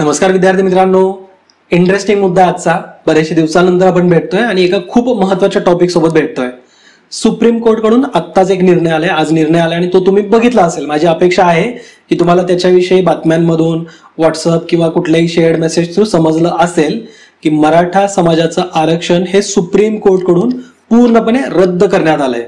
नमस्कार विद्यार्थी मित्रांनो, इंटरेस्टिंग मुद्दा आजचा. बरेचशा दिवसानंतर आपण भेटतोय आणि एका खूप महत्त्वाच्या टॉपिक सोबत भेटतोय. सुप्रीम कोर्ट कडून आत्ताच एक निर्णय आलाय, आज निर्णय आलाय आणि तो तुम्ही बघितला असेल. माझी अपेक्षा आहे की तुम्हाला त्याच्याविषयी बातम्यांमधून, व्हॉट्सअप किंवा कुठल्याही शेअर्ड मेसेज थ्रू समजलं असेल की मराठा समाजाचं आरक्षण हे सुप्रीम कोर्ट कडून पूर्णपणे रद्द करण्यात आलंय.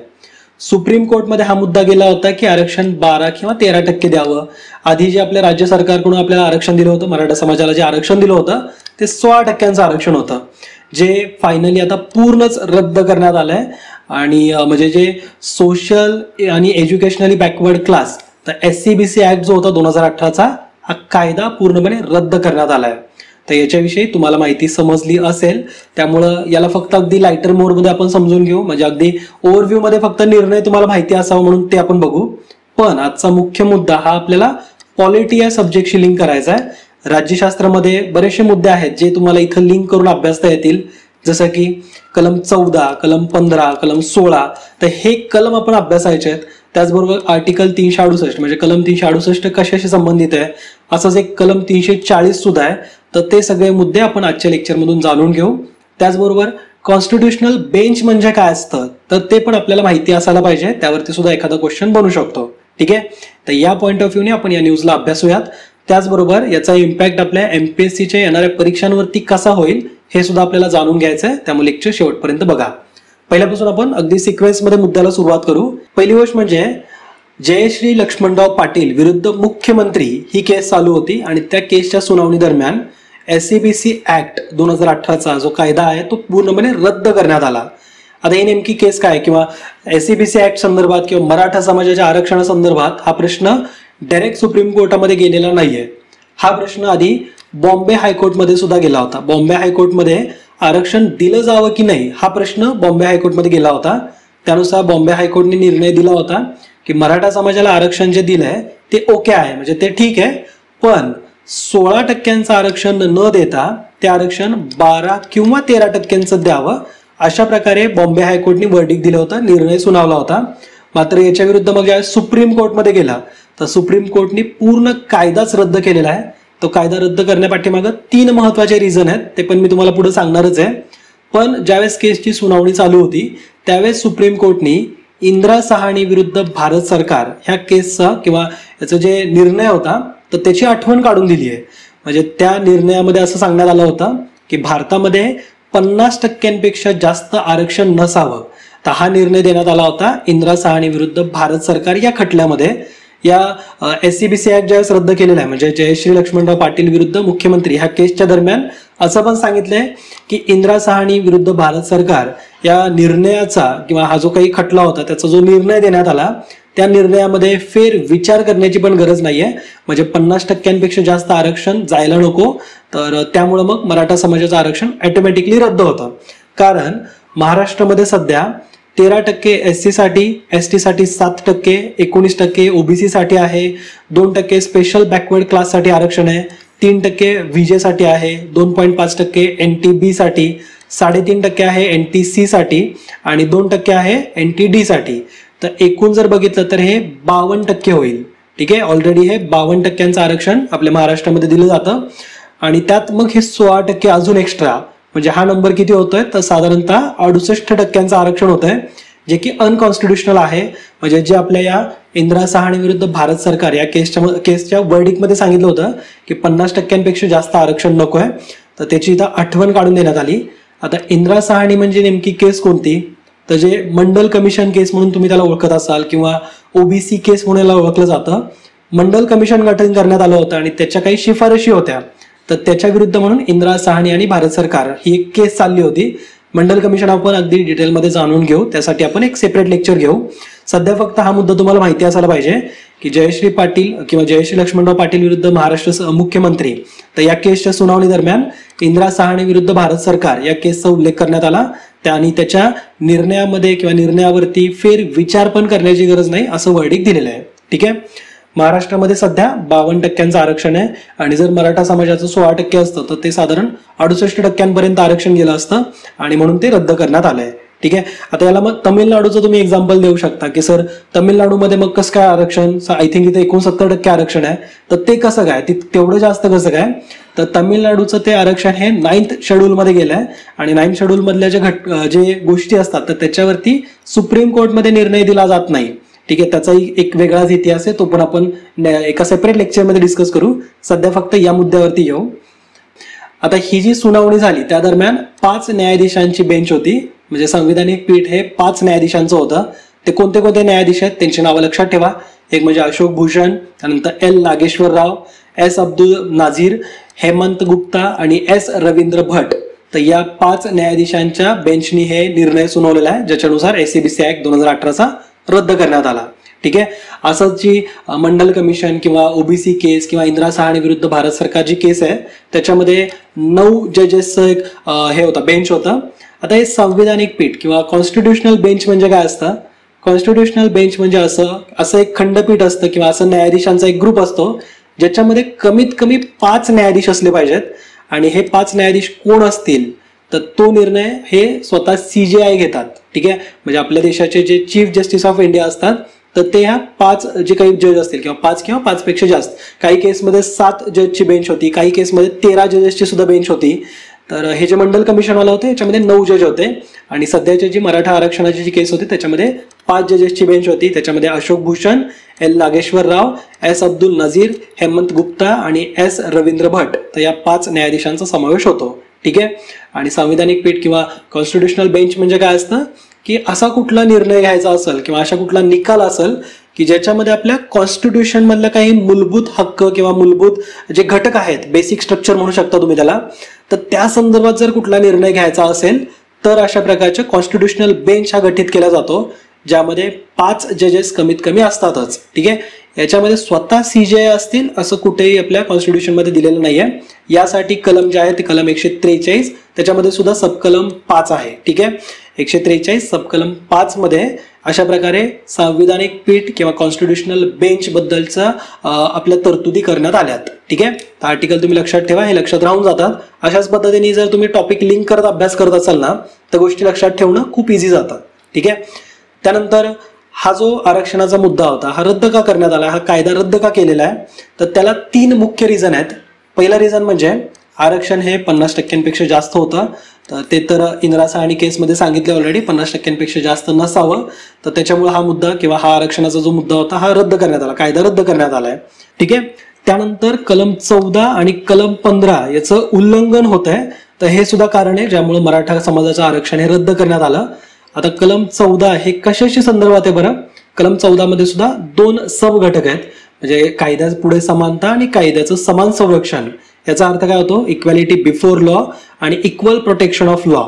सुप्रीम कोर्टमध्ये हा मुद्दा गेला होता की आरक्षण 12 किंवा 13% द्यावं. आधी जे आपल्या राज्य सरकारकडून आपल्याला आरक्षण दिलं होतं, मराठा समाजाला जे आरक्षण दिलं होतं ते 16% आरक्षण होतं, जे फायनली आता पूर्णच रद्द करण्यात आलंय. आणि म्हणजे जे सोशल आणि एज्युकेशनली बॅकवर्ड क्लास, तर SCBC ऍक्ट जो होता 2018चा, हा कायदा पूर्णपणे रद्द करण्यात आलाय. तर याच्याविषयी तुम्हाला माहिती समजली असेल, त्यामुळं याला फक्त अगदी लाइटर मोड मध्ये आपण समजून घेऊ. म्हणजे अगदी ओव्हरव्ह्यू मध्ये फक्त निर्णय तुम्हाला माहिती असावं म्हणून ते आपण बघू. पण आजचा मुख्य मुद्दा हा आपल्याला पॉलिटी या सब्जेक्टशी लिंक करायचा आहे. राज्यशास्त्रामध्ये बरेचसे मुद्दे आहेत जे तुम्हाला इथं लिंक करून अभ्यासता येतील, जसं की कलम 14, कलम 15, कलम 16. तर हे कलम आपण अभ्यासायचे आहेत. त्याचबरोबर आर्टिकल 368 म्हणजे कलम 368 कशाशी संबंधित आहे, असंच एक कलम 340 सुद्धा आहे. तर ते सगळे मुद्दे आपण आजच्या लेक्चरमधून जाणून घेऊ. त्याचबरोबर कॉन्स्टिट्युशनल बेंच म्हणजे काय असतं, तर ते पण आपल्याला माहिती असायला पाहिजे. त्यावरती सुद्धा एखादा क्वेश्चन बनू शकतो. ठीक आहे, तर या पॉईंट ऑफ व्ह्यूने आपण या न्यूजला अभ्यासूयात. त्याचबरोबर याचा इम्पॅक्ट आपल्या MPSCच्या येणाऱ्या परीक्षांवरती कसा होईल हे सुद्धा आपल्याला जाणून घ्यायचं आहे. त्यामुळे लेक्चर शेवटपर्यंत बघा. पहिल्यापासून आपण अगदी सिक्वेन्समध्ये मुद्द्याला सुरुवात करू. पहिली गोष्ट म्हणजे जयश्री लक्ष्मणराव पाटील विरुद्ध मुख्यमंत्री ही केस चालू होती आणि त्या केसच्या सुनावणी दरम्यान SCBC ऍक्ट 2018चा जो कायदा आहे तो पूर्णपणे रद्द करण्यात आला. आता ही नेमकी केस काय, किंवा SCBC ऍक्ट संदर्भात किंवा मराठा समाजाच्या आरक्षणासंदर्भात हा प्रश्न डायरेक्ट सुप्रीम कोर्टामध्ये गेलेला नाहीये. हा प्रश्न आधी बॉम्बे हायकोर्टमध्ये सुद्धा गेला होता. बॉम्बे हायकोर्टमध्ये आरक्षण दिलं जावं की नाही हा प्रश्न बॉम्बे हायकोर्टमध्ये गेला होता. त्यानुसार बॉम्बे हायकोर्टने निर्णय दिला होता की मराठा समाजाला आरक्षण जे दिलंय ते ओके आहे, म्हणजे ते ठीक आहे, पण 16% आरक्षण न देता ते आरक्षण 12 किंवा 13% द्यावं, अशा प्रकारे बॉम्बे हायकोर्टने वर्डिक दिलं होतं, निर्णय सुनावला होता. मात्र याच्या विरुद्ध मग ज्यावेळेस सुप्रीम कोर्टमध्ये गेला तर सुप्रीम कोर्टने पूर्ण कायदाच रद्द केलेला आहे. तो कायदा रद्द करण्यापाठीमागं 3 महत्वाचे रिझन आहेत, ते पण मी तुम्हाला पुढे सांगणारच आहे. पण ज्यावेळेस केसची सुनावणी चालू होती त्यावेळेस सुप्रीम कोर्टने इंदिरा साहनी विरुद्ध भारत सरकार ह्या केसचा किंवा याचा जे निर्णय होता तर त्याची आठवण काढून दिली आहे. म्हणजे त्या निर्णयामध्ये असं सांगण्यात आलं होतं की भारतामध्ये 50% जास्त आरक्षण नसावं. तर हा निर्णय देण्यात आला होता इंदिरा साहनी विरुद्ध भारत सरकार या खटल्यामध्ये. या SCBC ऍक्ट ज्यावेळेस रद्द केलेला आहे, म्हणजे जयश्री लक्ष्मणराव पाटील विरुद्ध मुख्यमंत्री ह्या केसच्या दरम्यान असं पण सांगितलंय की इंदिरा साहनी विरुद्ध भारत सरकार या निर्णयाचा किंवा हा जो काही खटला होता त्याचा जो निर्णय देण्यात आला त्या निर्णयामध्ये फेर विचार करण्याची पण गरज नाहीये. म्हणजे 50% जास्त आरक्षण जायला नको. तर त्यामुळं मग मराठा समाजाचं आरक्षण ऑटोमॅटिकली रद्द होतं. कारण महाराष्ट्रामध्ये सध्या 13% SC साठी, ST साठी 7%, 19% OBC साठी आहे, 2% स्पेशल बॅकवर्ड क्लास साठी आरक्षण आहे, 3% VJ साठी आहे, 2.5% NTB साठी, 3.5% आहे NTC साठी आणि 2% आहे NTD साठी. तर एकूण जर बघितलं तर हे 52% होईल. ठीक आहे, ऑलरेडी हे 52% आरक्षण आपल्या महाराष्ट्रामध्ये दिलं जातं आणि त्यात मग हे 16% अजून एक्स्ट्रा, म्हणजे हा नंबर किती होतोय तर साधारणतः 68% आरक्षण होत आहे, जे की अनकॉन्स्टिट्युशनल आहे. म्हणजे जे आपल्या या इंदिरा साहनी विरुद्ध भारत सरकार या केसच्या वर्डिकमध्ये सांगितलं होतं की 50% जास्त आरक्षण नको आहे, तर त्याची इथं आठवण काढून देण्यात आली. आता इंदिरा साहनी म्हणजे नेमकी केस कोणती, तर जे मंडल कमिशन केस म्हणून तुम्ही त्याला ओळखत असाल किंवा OBC केस म्हणून याला ओळखलं जातं. मंडल कमिशन गठन करण्यात आलं होतं आणि त्याच्या काही शिफारशी होत्या, तर त्याच्या विरुद्ध म्हणून इंदिरा साहनी आणि भारत सरकार ही एक केस चालली होती. मंडल कमिशन आपण अगदी डिटेलमध्ये जाणून घेऊ, त्यासाठी आपण एक सेपरेट लेक्चर घेऊ. सध्या फक्त हा मुद्दा तुम्हाला माहिती असायला पाहिजे की जयश्री पाटील किंवा जयश्री लक्ष्मणराव पाटील विरुद्ध महाराष्ट्र मुख्यमंत्री, तर या केसच्या सुनावणी दरम्यान इंदिरा साहनी विरुद्ध भारत सरकार या केसचा उल्लेख करण्यात आला. आणि त्याच्या निर्णयामध्ये किंवा निर्णयावरती फेर विचार पण करण्याची गरज नाही असं वर्डिक दिलेलं आहे. ठीक आहे, महाराष्ट्रामध्ये सध्या 52% आरक्षण आहे आणि जर मराठा समाजाचं 16% असतं तर ते साधारण 68% आरक्षण गेलं असतं आणि म्हणून ते रद्द करण्यात आलंय. ठीक आहे. आता याला मग तमिळनाडूचं तुम्ही एक्झाम्पल देऊ शकता की सर तमिळनाडूमध्ये मग कसं काय आरक्षण, आय थिंक इथे 69% आरक्षण आहे, तर ते कसं काय, तेवढं जास्त कसं काय, तर तमिळनाडूचं ते आरक्षण हे 9th शेड्यूलमध्ये गेलं आहे आणि 9th शेड्यूल मधल्या जे गोष्टी असतात तर त्याच्यावरती सुप्रीम कोर्टमध्ये निर्णय दिला जात नाही. ठीक आहे, त्याचा एक वेगळाच इतिहास आहे, तो पण आपण एका सेपरेट लेक्चरमध्ये डिस्कस करू. सध्या फक्त या मुद्द्यावरती येऊ. आता ही जी सुनावणी झाली त्या दरम्यान 5 न्यायाधीशांची बेंच होती, म्हणजे संविधानिक पीठ हे 5 न्यायाधीशांचं होतं. ते कोणते कोणते न्यायाधीश आहेत त्यांची नावं लक्षात ठेवा. एक म्हणजे अशोक भूषण, त्यानंतर एल नागेश्वर राव, एस अब्दुल नाझीर, हेमंत गुप्ता आणि एस रवींद्र भट. तर या 5 न्यायाधीशांच्या बेंचनी हे निर्णय सुनावलेला आहे, ज्याच्यानुसार एसीबीसी ऍक्ट 2018चा रद्द करण्यात आला. ठीक आहे. असंच जी मंडल कमिशन किंवा ओबीसी केस किंवा इंदिरा सहानी विरुद्ध भारत सरकारची केस आहे त्याच्यामध्ये 9 जजेसचं एक हे होतं, बेंच होतं. आता हे संविधानिक पीठ किंवा कॉन्स्टिट्युशनल बेंच म्हणजे काय असतं? कॉन्स्टिट्युशनल बेंच म्हणजे असं एक खंडपीठ असतं किंवा असं न्यायाधीशांचा एक ग्रुप असतो ज्याच्यामध्ये कमीत कमी 5 न्यायाधीश असले पाहिजेत. आणि हे 5 न्यायाधीश कोण असतील तर तो निर्णय हे स्वतः CJI घेतात. ठीक आहे, म्हणजे आपल्या देशाचे जे चीफ जस्टिस ऑफ इंडिया असतात तर ते ह्या 5 जे काही जज असतील किंवा 5 किंवा 5 पेक्षा जास्त, काही केसमध्ये 7 जजची बेंच होती, काही केसमध्ये 13 जजेसची सुद्धा बेंच होती. तर हे जे मंडल कमिशनवाला होते याच्यामध्ये 9 जज होते आणि सध्याची जी मराठा आरक्षणाची जी केस होती त्याच्यामध्ये 5 जजेसची बेंच होती. त्याच्यामध्ये अशोक भूषण, एल नागेश्वर राव, एस अब्दुल नझीर, हेमंत गुप्ता आणि एस रवींद्र भट. तर या 5 न्यायाधीशांचा समावेश होतो. ठीक आहे. आणि संविधानिक पीठ किंवा कॉन्स्टिट्युशनल बेंच म्हणजे काय असतं की असा कुठला निर्णय घ्यायचा असेल किंवा अशा कुठला निकाल असेल की ज्याच्यामध्ये आपल्या कॉन्स्टिट्यूशन मधल्या काही मूलभूत हक्क किंवा मूलभूत जे घटक आहेत, बेसिक स्ट्रक्चर म्हणू शकता तुम्ही त्याला, तर त्या संदर्भात जर कुठला निर्णय घ्यायचा असेल तर अशा प्रकारचे कॉन्स्टिट्युशनल बेंच हा गठीत केला जातो, ज्यामध्ये 5 जजेस कमीत कमी असतातच. ठीक आहे. याच्यामध्ये स्वतः CJI असतील असं कुठेही आपल्या कॉन्स्टिट्यूशन मध्ये दिलेलं नाहीये. यासाठी कलम जे आहे ते कलम 143, त्याच्यामध्ये सुद्धा सबकलम 5 आहे. ठीक आहे. 143 सबकलम 5 मध्ये अशा प्रकारे संविधानिक पीठ किंवा कॉन्स्टिट्युशनल बेंच बद्दलचा आपल्या तरतुदी करण्यात आल्यात. ठीक आहे. तर आर्टिकल तुम्ही लक्षात ठेवा, हे लक्षात राहून जातात. अशाच पद्धतीने जर तुम्ही टॉपिक लिंक करत अभ्यास करत असाल ना तर गोष्टी लक्षात ठेवणं खूप इझी जातं. ठीक आहे. त्यानंतर हा जो आरक्षणाचा मुद्दा होता हा रद्द का करण्यात आला, हा कायदा रद्द का केलेला आहे, तर त्याला 3 मुख्य रिझन आहेत. पहिला रिझन म्हणजे आरक्षण हे 50% जास्त होतं, तर ते तर इंदिरा सहानी केसमध्ये सांगितलं ऑलरेडी, 50% जास्त नसावं, तर त्याच्यामुळे हा मुद्दा किंवा हा आरक्षणाचा जो मुद्दा होता हा रद्द करण्यात आला, कायदा रद्द करण्यात आलाय. ठीक आहे. त्यानंतर कलम 14 आणि कलम 15 याचं उल्लंघन होत आहे, तर हे सुद्धा कारण आहे ज्यामुळे मराठा समाजाचं आरक्षण हे रद्द करण्यात आलं. आता कलम 14 हे कशाशी संदर्भात आहे बरं? कलम 14 मध्ये सुद्धा 2 सब घटक आहेत, म्हणजे कायद्या पुढे समानता आणि कायद्याचं समान संरक्षण. याचा अर्थ काय होतो? इक्वॅलिटी बिफोर लॉ आणि इक्वल प्रोटेक्शन ऑफ लॉ.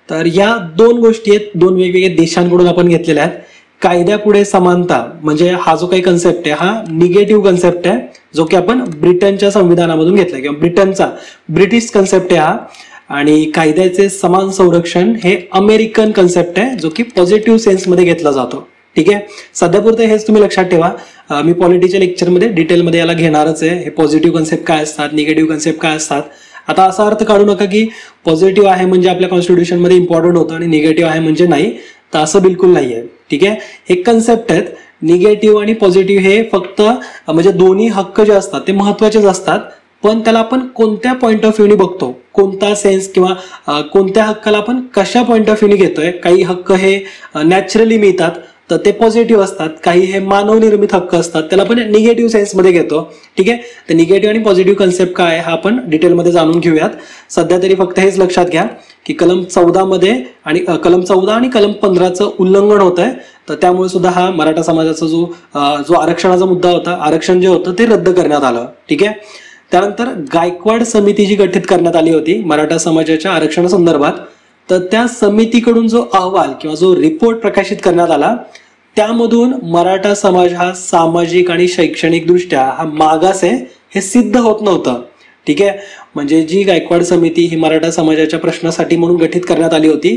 तर या 2 गोष्टी आहेत, 2 वेगवेगळ्या देशांकडून आपण घेतलेल्या आहेत. कायद्यापुढे समानता म्हणजे हा जो काही कन्सेप्ट आहे हा निगेटिव्ह कन्सेप्ट आहे, जो की आपण ब्रिटनच्या संविधानामधून घेतला किंवा ब्रिटिश कन्सेप्ट आहे हा. आणि कायद्याचे समान संरक्षण हे अमेरिकन कन्सेप्ट आहे, जो की पॉझिटिव्ह सेन्समध्ये घेतला जातो. ठीक आहे. सध्यापुरतं हेच तुम्ही लक्षात ठेवा. मी पॉलिटीच्या लेक्चरमध्ये डिटेलमध्ये याला घेणारच आहे, हे पॉझिटिव्ह कन्सेप्ट काय असतात, निगेटिव्ह कन्सेप्ट काय असतात. आता असा अर्थ काढू नका की पॉझिटिव्ह आहे म्हणजे आपल्या कॉन्स्टिट्यूशनमध्ये इम्पॉर्टंट होतं आणि निगेटिव्ह आहे म्हणजे नाही, तर असं बिलकुल नाही आहे. ठीक आहे. हे कन्सेप्ट आहेत. निगेटिव्ह आणि पॉझिटिव्ह हे फक्त म्हणजे दोन्ही हक्क जे असतात ते महत्वाचेच असतात, पण त्याला आपण कोणत्या पॉईंट ऑफ व्ह्यूने बघतो, कोणता सेन्स किंवा कोणत्या हक्काला आपण कशा पॉईंट ऑफ व्ह्यूने घेतोय. काही हक्क हे नॅचरली मिळतात तर ते पॉझिटिव्ह असतात, काही हे मानवनिर्मित हक्क असतात त्याला आपण निगेटिव्ह सेन्समध्ये घेतो. ठीक आहे. तर निगेटिव्ह आणि पॉझिटिव्ह कन्सेप्ट काय हा आपण डिटेलमध्ये जाणून घेऊयात. सध्या तरी फक्त हेच लक्षात घ्या की कलम 14 मध्ये आणि कलम 14 आणि कलम 15चं उल्लंघन होत आहे, तर त्यामुळे सुद्धा हा मराठा समाजाचा जो आरक्षणाचा मुद्दा होता, आरक्षण जे होतं ते रद्द करण्यात आलं. ठीक आहे. त्यानंतर गायकवाड समिती जी गठीत करण्यात आली होती मराठा समाजाच्या आरक्षणासंदर्भात, तर त्या समितीकडून जो अहवाल किंवा जो रिपोर्ट प्रकाशित करण्यात आला त्यामधून मराठा समाज हा सामाजिक आणि शैक्षणिक दृष्ट्या हा मागास आहे हे सिद्ध होत नव्हतं. ठीक आहे. म्हणजे जी गायकवाड समिती ही मराठा समाजाच्या प्रश्नासाठी म्हणून गठीत करण्यात आली होती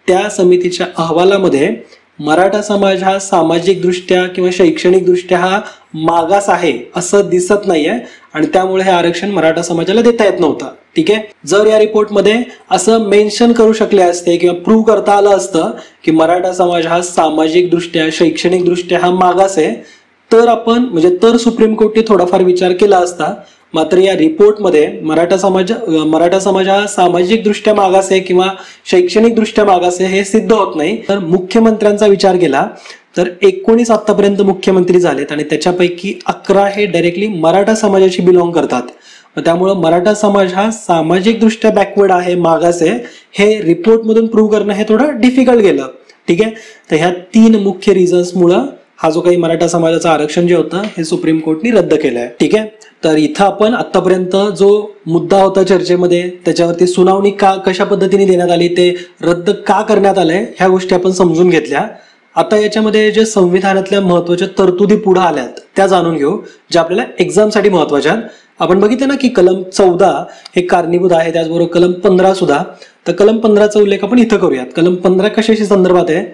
त्या समितीच्या अहवालामध्ये मराठा समाज हा सामाजिकदृष्ट्या किंवा शैक्षणिकदृष्ट्या हा मागास आहे असं दिसत नाहीये आणि त्यामुळे हे आरक्षण मराठा समाजाला देता येत नव्हतं. ठीक आहे. जर या रिपोर्टमध्ये असं मेन्शन करू शकले असते किंवा प्रूव्ह करता आलं असतं की मराठा समाज हा सामाजिकदृष्ट्या शैक्षणिकदृष्ट्या हा मागास आहे, तर आपण तर सुप्रीम कोर्टने थोडाफार विचार केला असता. मात्र या रिपोर्टमध्ये मराठा समाज हा सामाजिकदृष्ट्या मागास आहे किंवा शैक्षणिकदृष्ट्या मागास आहे हे सिद्ध होत नाही. तर मुख्यमंत्र्यांचा विचार केला तर 19 आतापर्यंत मुख्यमंत्री झालेत आणि त्याच्यापैकी 11 हे डायरेक्टली मराठा समाजाशी बिलॉंग करतात. त्यामुळे मराठा समाज हा सामाजिकदृष्ट्या बॅकवर्ड आहे, मागास आहे, हे रिपोर्टमधून प्रूव्ह करणं हे थोडं डिफिकल्ट गेलं. ठीक आहे. तर ह्या 3 मुख्य रिझन्समुळं हा जो काही मराठा समाजाचं आरक्षण जे होतं हे सुप्रीम कोर्टने रद्द केलंय. ठीक आहे. तर इथं आपण आतापर्यंत जो मुद्दा होता चर्चेमध्ये त्याच्यावरती सुनावणी कशा पद्धतीने देण्यात आली, ते रद्द का करण्यात आलंय ह्या गोष्टी आपण समजून घेतल्या. आता याच्यामध्ये जे संविधानातल्या महत्वाच्या तरतुदी पुढे आल्यात त्या जाणून घेऊ, ज्या आपल्याला एक्झामसाठी महत्वाच्या. आपण बघितलं ना की कलम 14 हे कारणीभूत आहे, त्याचबरोबर कलम 15 सुद्धा. तर कलम 15चा उल्लेख आपण इथं करूयात. कलम 15 कशाशी संदर्भात आहे,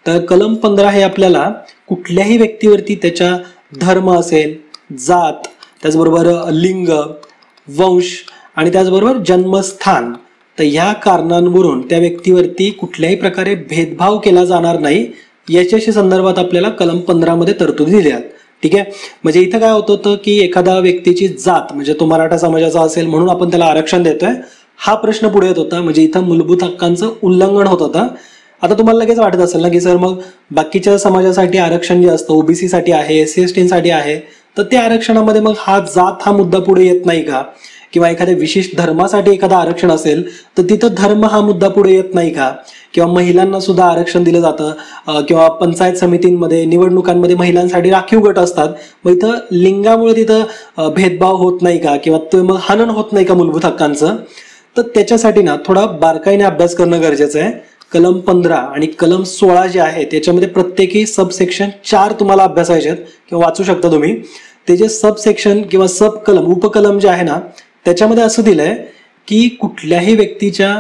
तर कलम 15 हे आपल्याला कुठल्याही व्यक्तीवरती त्याच्या धर्म असेल, जात, त्याचबरोबर लिंग, वंश आणि त्याचबरोबर जन्मस्थान, तर ह्या कारणांवरून त्या व्यक्तीवरती कुठल्याही प्रकारे भेदभाव केला जाणार नाही याच्याशी संदर्भात आपल्याला कलम 15 मध्ये तरतुदी दिल्या. ठीक आहे. म्हणजे इथं काय होत होतं की एखादा व्यक्तीची जात तो मराठा समाजाचा असेल म्हणून आपण त्याला आरक्षण देतोय, हा प्रश्न पुढे येत होता. म्हणजे इथं मूलभूत हक्कांचं उल्लंघन होत होतं. आता तुम्हाला लगेच वाटत असेल ना की सर मग बाकीच्या समाजासाठी आरक्षण जे असतं ओबीसी साठी आहे, SC/ST साठी आहे, तर त्या आरक्षणामध्ये मग जात हा मुद्दा पुढे येत नाही का, किंवा एखाद्या विशिष्ट धर्मासाठी एखादा आरक्षण असेल तर तिथं धर्म हा मुद्दा पुढे येत नाही का, किंवा महिलांना सुद्धा आरक्षण दिलं जातं, किंवा पंचायत समितींमध्ये निवडणुकांमध्ये महिलांसाठी राखीव गट असतात, मग इथं लिंगामुळे तिथं भेदभाव होत नाही का, किंवा ते मग हनन होत नाही का मूलभूत हक्कांचं. तर त्याच्यासाठी ना थोडा बारकाईने अभ्यास करणं गरजेचं आहे. कलम 15 आणि कलम 16 जे आहे त्याच्यामध्ये प्रत्येकी सबसेक्शन 4 तुम्हाला अभ्यासायचे आहेत किंवा वाचू शकता तुम्ही. ते जे सबसेक्शन किंवा उपकलम जे आहे ना त्याच्यामध्ये असं दिलंय की कुठल्याही व्यक्तीच्या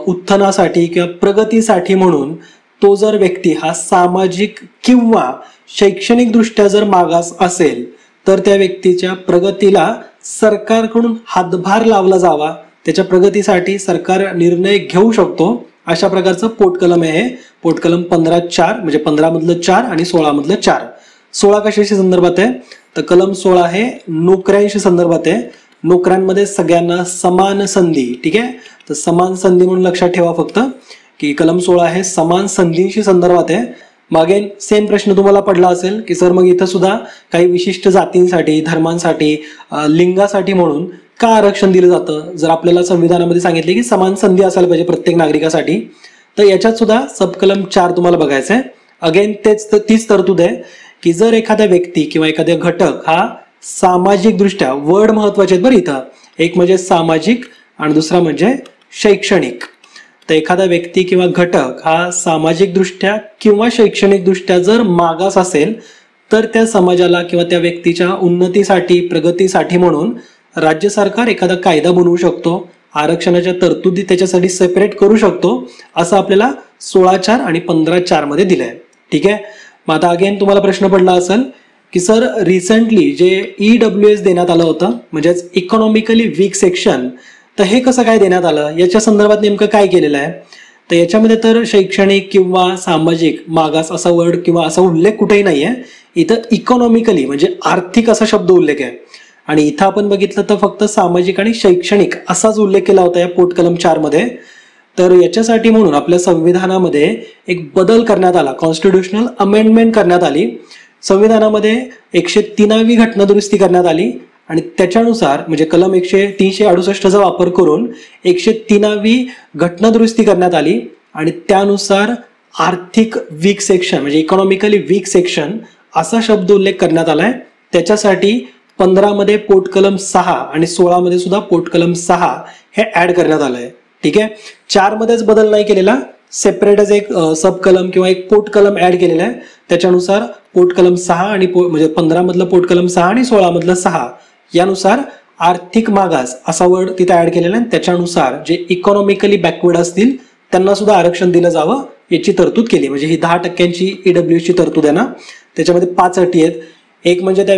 उत्थानासाठी किंवा प्रगतीसाठी म्हणून तो जर व्यक्ती हा सामाजिक किंवा शैक्षणिक दृष्ट्या जर मागास असेल तर त्या व्यक्तीच्या प्रगतीला सरकारकडून हातभार लावला जावा, त्याच्या प्रगतीसाठी सरकार निर्णय घेऊ शकतो, अशा प्रकारचं पोटकलम आहे. पोटकलम 15(4) म्हणजे 15 मधलं 4 आणि 16 मधलं 4. 16 कशाशी संदर्भात आहे, तर कलम 16 हे नोकऱ्यांशी संदर्भात आहे. नोकऱ्यांमध्ये सगळ्यांना समान संधी. ठीक आहे. तर समान संधी म्हणून लक्षात ठेवा फक्त की कलम 16 हे समान संधींशी संदर्भात आहे. मागे सेम प्रश्न तुम्हाला पडला असेल की सर मग इथं सुद्धा काही विशिष्ट जातींसाठी, धर्मांसाठी, लिंगासाठी म्हणून का आरक्षण दिलं जातं, जर आपल्याला संविधानामध्ये सांगितले की समान संधी असायला पाहिजे प्रत्येक नागरिकासाठी, तर याच्यात सुद्धा सबकलम 4 तुम्हाला बघायचं आहे. अगेन तीच तरतूद आहे की जर एखादा व्यक्ती किंवा एखादा घटक हा सामाजिक दृष्ट्या, वर्ड महत्वाचे आहेत बरं इथं, एक म्हणजे सामाजिक आणि दुसरा म्हणजे शैक्षणिक. तर एखादा व्यक्ती किंवा घटक हा सामाजिक दृष्ट्या किंवा शैक्षणिक दृष्ट्या जर मागास असेल तर त्या समाजाला किंवा त्या व्यक्तीच्या उन्नतीसाठी, प्रगतीसाठी म्हणून राज्य सरकार एखादा कायदा बनवू शकतो, आरक्षणाच्या तरतुदी त्याच्यासाठी सेपरेट करू शकतो, असं आपल्याला 16(4) आणि 15(4) मध्ये दिलंय. ठीक आहे. मग आता अगेन तुम्हाला प्रश्न पडला असेल की सर रिसेंटली जे EWS देण्यात आलं होतं म्हणजेच इकॉनॉमिकली वीक सेक्शन, तर हे कसं काय देण्यात आलं, याच्या संदर्भात नेमकं काय केलेलं आहे. तर याच्यामध्ये तर शैक्षणिक किंवा सामाजिक मागास असा वर्ड किंवा असा उल्लेख कुठेही नाहीये. इथं इकॉनॉमिकली म्हणजे आर्थिक असा शब्द उल्लेख आहे आणि इथं आपण बघितलं तर फक्त सामाजिक आणि शैक्षणिक असाच उल्लेख केला होता या पोटकलम 4 मध्ये. तर याच्यासाठी म्हणून आपल्या संविधानामध्ये एक बदल करण्यात आला, कॉन्स्टिट्युशनल अमेंडमेंट करण्यात आली. संविधानामध्ये 103वी घटनादुरुस्ती करण्यात आली आणि त्याच्यानुसार म्हणजे कलम 368चा वापर करून 103वी घटनादुरुस्ती करण्यात आली आणि त्यानुसार आर्थिक वीक सेक्शन म्हणजे इकॉनॉमिकली वीक सेक्शन असा शब्द उल्लेख करण्यात आलाय. त्याच्यासाठी 15 मध्ये पोटकलम 6 आणि 16 मध्ये सुद्धा पोटकलम 6 हे ऍड करण्यात आलंय. ठीक आहे. 4 मध्येच बदल नाही केलेला, सेपरेटच एक सब कलम किंवा एक पोटकलम ऍड केलेला आहे. त्याच्यानुसार पोटकलम 6 आणि म्हणजे 15 मधलं पोटकलम 6 आणि 16 मधलं 6 यानुसार आर्थिक मागास असा वर्ड तिथे ऍड केलेला आहे. त्याच्यानुसार जे इकॉनॉमिकली बॅकवर्ड असतील त्यांना सुद्धा आरक्षण दिलं जावं याची तरतूद केली. म्हणजे ही 10% EWS ची तरतूद आहे ना, त्याच्यामध्ये 5 अटी आहेत. एक म्हणजे त्या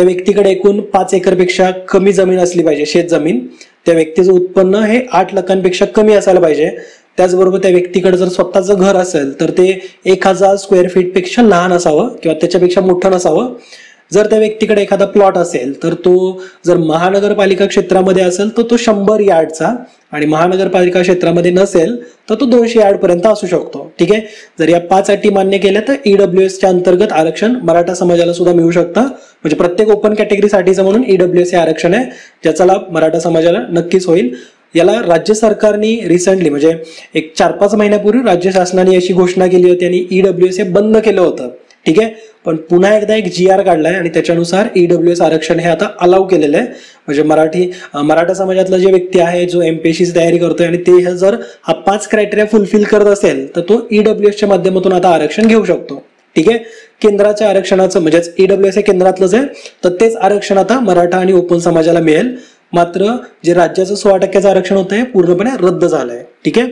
व्यक्तीकडे एकूण 5 एकरपेक्षा कमी जमीन असली पाहिजे, शेत जमीन. त्या व्यक्तीचं उत्पन्न हे 8 लाखांपेक्षा कमी असायला पाहिजे. त्याचबरोबर त्या व्यक्तीकडे जर स्वतःचं घर असेल तर ते 1000 स्क्वेअर फीट पेक्षा लहान असावं किंवा त्याच्यापेक्षा मोठं नसावं. जर त्या व्यक्तीकडे एखादा प्लॉट असेल तर तो जर महानगरपालिका क्षेत्रामध्ये असेल तर तो 100 यार्डचा, आणि महानगरपालिका क्षेत्रामध्ये नसेल तर तो 200 यार्ड पर्यंत असू शकतो. ठीक आहे. जर या 5 अटी मान्य केल्या तर EWS च्या अंतर्गत आरक्षण मराठा समाजाला सुद्धा मिळू शकतं. म्हणजे प्रत्येक ओपन कॅटेगरीसाठीचं म्हणून EWS हे आरक्षण आहे, ज्याचा लाभ मराठा समाजाला नक्कीच होईल. याला राज्य सरकारने रिसेंटली म्हणजे एक 4-5 महिन्यापूर्वी राज्य शासनाने अशी घोषणा केली होती आणि EWS हे बंद केलं होतं. ठीक आहे. पण पुन्हा एकदा एक GR काढलाय आणि त्याच्यानुसार EWS आरक्षण हे आता अलाव केलेलं आहे. म्हणजे मराठा समाजातला जे व्यक्ती आहे जो MPSC ची तयारी करतोय आणि ते जर हा 5 क्रायटेरिया फुलफिल करत असेल तर तो EWS च्या माध्यमातून आता आरक्षण घेऊ शकतो. ठीक आहे. केंद्राच्या आरक्षणाचं म्हणजेच EWS हे केंद्रातलंच आहे, तर तेच आरक्षण आता मराठा आणि ओपन समाजाला मिळेल. मात्र जे राज्याचं 16% आरक्षण होतं हे पूर्णपणे रद्द झालंय. ठीक आहे.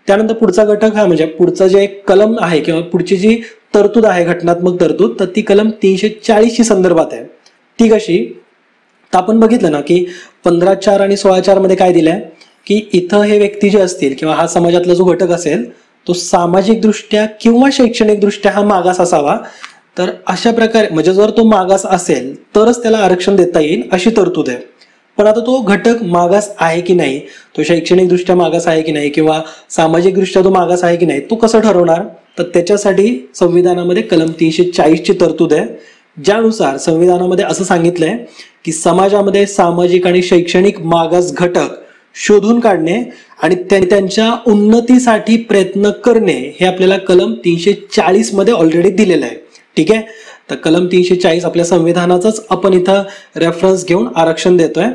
त्यानंतर पुढचा घटक हा म्हणजे पुढचं जे कलम आहे किंवा पुढची जी तरतूद आहे, घटनात्मक तरतूद, तर ती कलम 340 ची संदर्भात आहे. ती कशी तर आपण बघितलं ना की 15(4) आणि 16(4) मध्ये काय दिलंय की इथं हे व्यक्ती जे असतील किंवा हा समाजातला जो घटक असेल तो सामाजिक दृष्ट्या किंवा शैक्षणिक दृष्ट्या हा मागास असावा. तर अशा प्रकारे म्हणजे जर तो मागास असेल तरच त्याला आरक्षण देता येईल अशी तरतूद आहे. पण आता तो घटक मागास आहे की नाही, तो शैक्षणिक दृष्ट्या मागास आहे की नाही किंवा सामाजिक दृष्ट्या तो मागास आहे की नाही, तो कसं ठरवणार? तर त्याच्यासाठी संविधानामध्ये कलम 340 ची तरतूद आहे, ज्यानुसार संविधानामध्ये असं सांगितलंय की समाजामध्ये सामाजिक आणि शैक्षणिक मागास घटक शोधून काढणे आणि त्यांच्या उन्नतीसाठी प्रयत्न करणे हे आपल्याला कलम 340 मध्ये ऑलरेडी दिलेलं आहे. ठीक आहे. तर कलम 340 आपल्या संविधानाचाच आपण इथं रेफरन्स घेऊन आरक्षण देतोय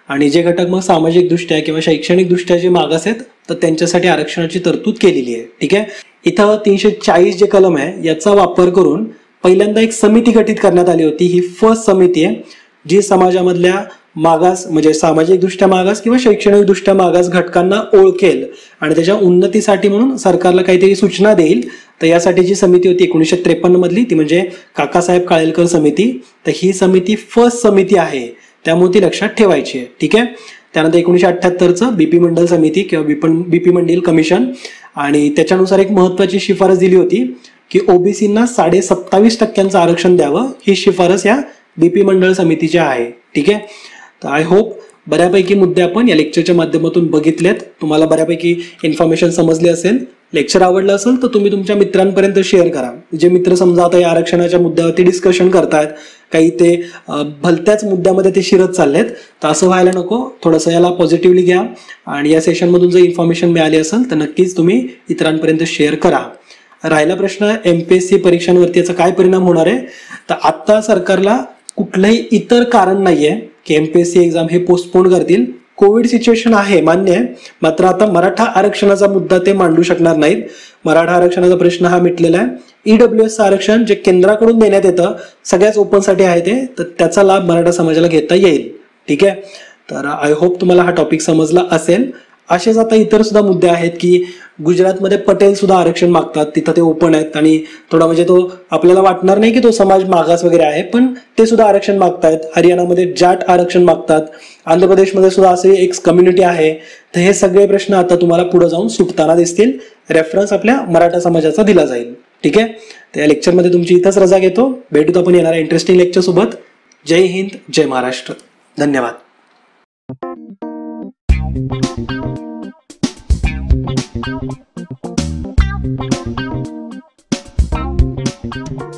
आणि जे घटक मग सामाजिक दृष्ट्या किंवा शैक्षणिक दृष्ट्या जे मागास आहेत तर त्यांच्यासाठी आरक्षणाची तरतूद केलेली आहे. ठीक आहे. इथं 340 जे कलम आहे याचा वापर करून पहिल्यांदा एक समिती गठीत करण्यात आली होती. ही फर्स्ट समिती आहे जी समाजामधल्या मागास म्हणजे सामाजिक दृष्ट्या मागास किंवा शैक्षणिक दृष्ट्या मागास घटकांना ओळखेल आणि त्याच्या उन्नतीसाठी म्हणून सरकारला काहीतरी सूचना देईल. तर यासाठी जी समिती होती 1953 मधली ती म्हणजे काकासाहेब काळेलकर समिती. तर ही समिती फर्स्ट समिती आहे, त्यामुळे ती लक्षात ठेवायची आहे. ठीक आहे. त्यानंतर 1978चं BP मंडल समिती किंवा BP मंडल कमिशन, आणि त्याच्यानुसार एक महत्वाची शिफारस दिली होती की OBCना 27.5% आरक्षण द्यावं. ही शिफारस या BP मंडळ समितीची आहे. ठीक आहे. तर आय होप बऱ्यापैकी मुद्दे आपण या लेक्चरच्या माध्यमातून बघितलेत. तुम्हाला बऱ्यापैकी इन्फॉर्मेशन समजली असेल. लेक्चर आवडलं असेल तर तुम्ही तुमच्या मित्रांपर्यंत शेअर करा. जे मित्र समजा आता या आरक्षणाच्या मुद्द्यावरती डिस्कशन करतायत, काही ते भलत्याच मुद्द्यामध्ये ते शिरत चाललेत, तर असं व्हायला नको. थोडंसं याला पॉझिटिव्हली घ्या आणि या सेशनमधून जर इन्फॉर्मेशन मिळाली असेल तर नक्कीच तुम्ही इतरांपर्यंत शेअर करा. राहिला प्रश्न MPSC परीक्षांवरती याचा काय परिणाम होणार आहे, तर आता सरकारला कुठलंही इतर कारण नाहीये की MPSC एक्झाम हे पोस्टपोन करतील. कोविड सिच्युएशन आहे, मान्य आहे, मात्र आता मराठा आरक्षणाचा मुद्दा ते मांडू शकणार नाहीत. मराठा आरक्षणाचा प्रश्न हा मिटलेला आहे. EWS आरक्षण जे केंद्राकडून देण्यात येतं सगळ्याच ओपनसाठी आहे ते, तर त्याचा लाभ मराठा समाजाला घेता येईल. ठीक आहे. तर आय होप तुम्हाला हा टॉपिक समजला असेल. असेच आता इतर सुद्धा मुद्दे आहेत की गुजरातमध्ये पटेल सुद्धा आरक्षण मागतात, तिथं ते ओपन आहेत आणि थोडा म्हणजे तो आपल्याला वाटणार नाही की तो समाज मागास वगैरे आहे, पण ते सुद्धा आरक्षण मागतायत. हरियाणामध्ये जाट आरक्षण मागतात. आंध्र प्रदेशमध्ये सुद्धा असे एक कम्युनिटी आहे. तर हे सगळे प्रश्न आता तुम्हाला पुढे जाऊन सुटताना दिसतील. रेफरन्स आपल्या मराठा समाजाचा दिला जाईल. ठीक आहे. तर या लेक्चरमध्ये तुमची इथंच रजा घेतो. भेटूत आपण येणाऱ्या इंटरेस्टिंग लेक्चर सोबत. जय हिंद, जय महाराष्ट्र. धन्यवाद. Thank you.